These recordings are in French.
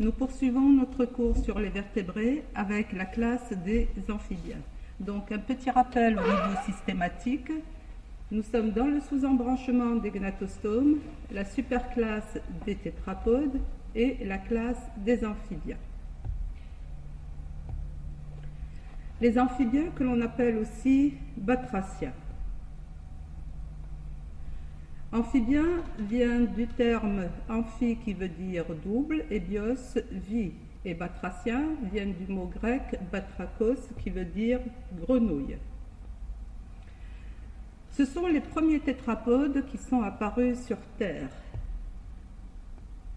Nous poursuivons notre cours sur les vertébrés avec la classe des amphibiens. Donc un petit rappel au niveau systématique. Nous sommes dans le sous-embranchement des gnatostomes, la superclasse des tétrapodes et la classe des amphibiens. Les amphibiens que l'on appelle aussi batraciens. Amphibien vient du terme amphi qui veut dire double et bios, vie. Et batracien vient du mot grec batrakos qui veut dire grenouille. Ce sont les premiers tétrapodes qui sont apparus sur Terre.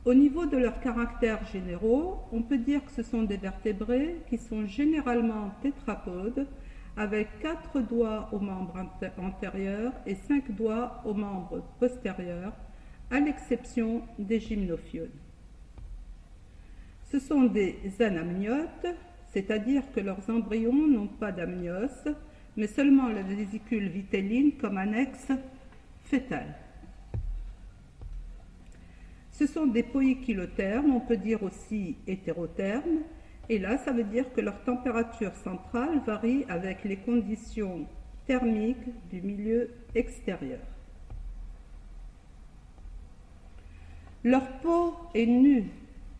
Au niveau de leurs caractères généraux, on peut dire que ce sont des vertébrés qui sont généralement tétrapodes avec 4 doigts aux membres antérieurs et 5 doigts aux membres postérieurs, à l'exception des gymnophiones. Ce sont des anamniotes, c'est-à-dire que leurs embryons n'ont pas d'amnios, mais seulement la vésicule vitelline comme annexe fétale. Ce sont des poikilothermes, on peut dire aussi hétérothermes, et là, ça veut dire que leur température centrale varie avec les conditions thermiques du milieu extérieur. Leur peau est nue,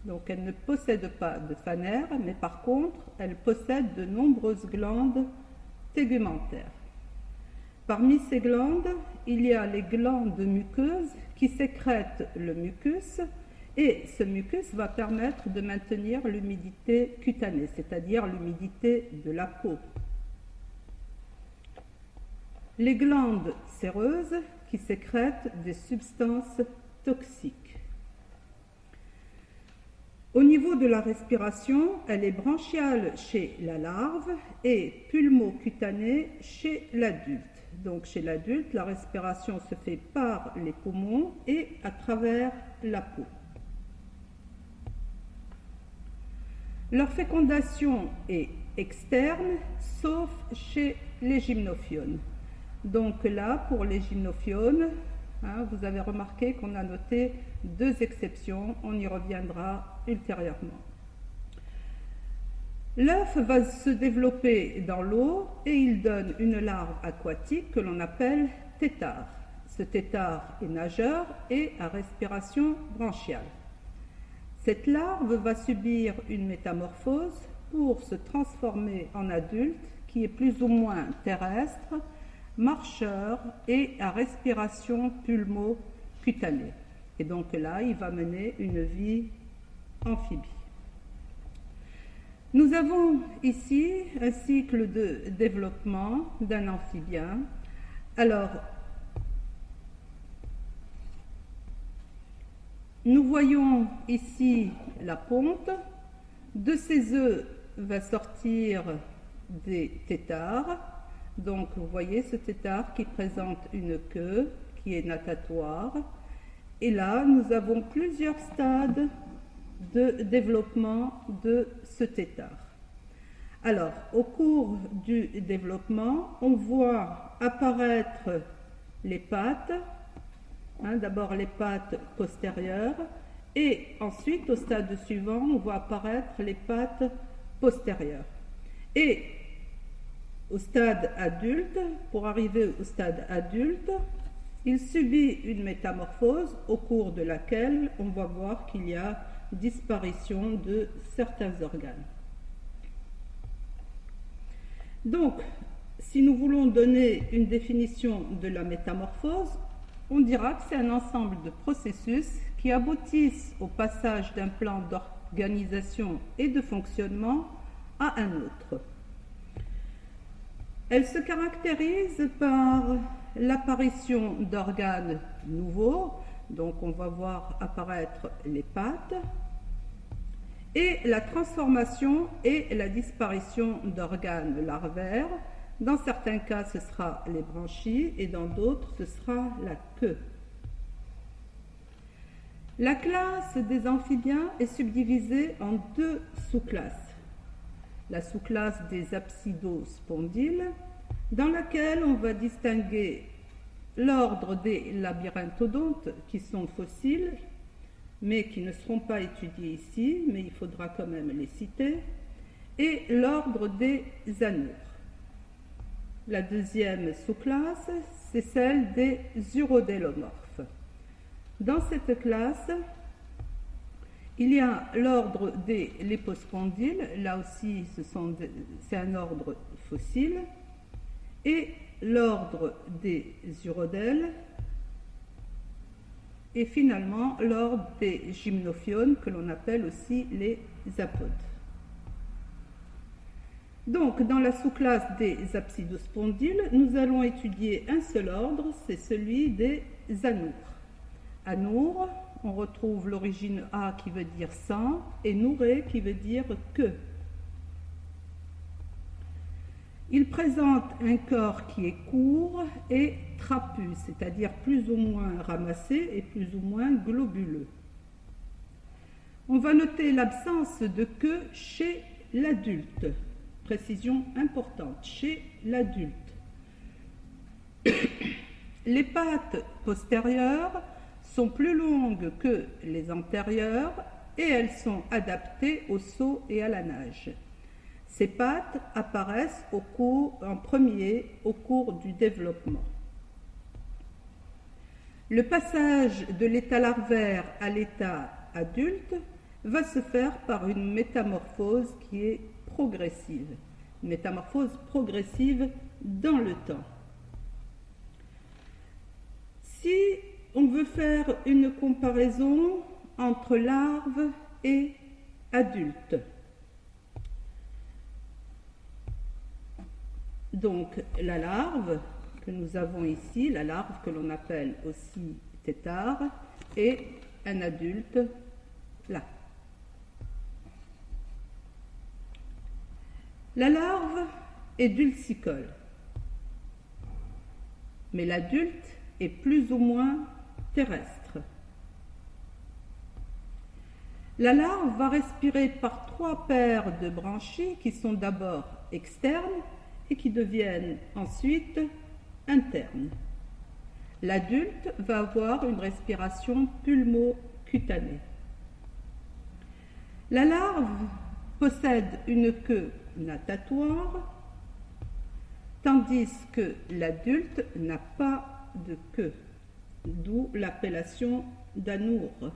donc elle ne possède pas de phanère, mais par contre, elle possède de nombreuses glandes tégumentaires. Parmi ces glandes, il y a les glandes muqueuses qui sécrètent le mucus, et ce mucus va permettre de maintenir l'humidité cutanée, c'est-à-dire l'humidité de la peau. Les glandes séreuses qui sécrètent des substances toxiques. Au niveau de la respiration, elle est branchiale chez la larve et pulmocutanée chez l'adulte. Donc chez l'adulte, la respiration se fait par les poumons et à travers la peau. Leur fécondation est externe, sauf chez les gymnophiones. Donc là, pour les gymnophiones, vous avez remarqué qu'on a noté 2 exceptions, on y reviendra ultérieurement. L'œuf va se développer dans l'eau et il donne une larve aquatique que l'on appelle tétard. Ce tétard est nageur et à respiration branchiale. Cette larve va subir une métamorphose pour se transformer en adulte qui est plus ou moins terrestre, marcheur et à respiration pulmo-cutanée. Et donc là, il va mener une vie amphibie. Nous avons ici un cycle de développement d'un amphibien. Alors, nous voyons ici la ponte. De ces œufs va sortir des têtards. Donc, vous voyez ce tétard qui présente une queue qui est natatoire. Et là, nous avons plusieurs stades de développement de ce tétard. Alors, au cours du développement, on voit apparaître les pattes. D'abord les pattes postérieures et ensuite au stade suivant on voit apparaître les pattes postérieures et au stade adulte, pour arriver au stade adulte, il subit une métamorphose au cours de laquelle on va voir qu'il y a disparition de certains organes. Donc, si nous voulons donner une définition de la métamorphose, on dira que c'est un ensemble de processus qui aboutissent au passage d'un plan d'organisation et de fonctionnement à un autre. Elle se caractérise par l'apparition d'organes nouveaux, donc on va voir apparaître les pattes, et la transformation et la disparition d'organes larvaires. Dans certains cas, ce sera les branchies et dans d'autres, ce sera la queue. La classe des amphibiens est subdivisée en 2 sous-classes. La sous-classe des absidospondyles, dans laquelle on va distinguer l'ordre des labyrinthodontes qui sont fossiles, mais qui ne seront pas étudiés ici, mais il faudra quand même les citer, et l'ordre des anoures. La deuxième sous-classe, c'est celle des urodélomorphes. Dans cette classe, il y a l'ordre des lépospondyles, là aussi c'est un ordre fossile, et l'ordre des urodèles, et finalement l'ordre des gymnophiones, que l'on appelle aussi les apodes. Donc, dans la sous-classe des absidospondyles, nous allons étudier un seul ordre, c'est celui des anoures. Anoures, on retrouve l'origine A qui veut dire sans et nouré qui veut dire que. Il présente un corps qui est court et trapu, c'est-à-dire plus ou moins ramassé et plus ou moins globuleux. On va noter l'absence de queue chez l'adulte. Précision importante, chez l'adulte. Les pattes postérieures sont plus longues que les antérieures et elles sont adaptées au saut et à la nage. Ces pattes apparaissent en premier au cours du développement. Le passage de l'état larvaire à l'état adulte va se faire par une métamorphose qui est progressive, une métamorphose progressive dans le temps. Si on veut faire une comparaison entre larve et adulte, donc la larve que nous avons ici, la larve que l'on appelle aussi tétard, et un adulte là. La larve est dulcicole, mais l'adulte est plus ou moins terrestre. La larve va respirer par 3 paires de branchies qui sont d'abord externes et qui deviennent ensuite internes. L'adulte va avoir une respiration pulmo-cutanée. La larve possède une queue natatoire, tandis que l'adulte n'a pas de queue, d'où l'appellation d'anoure.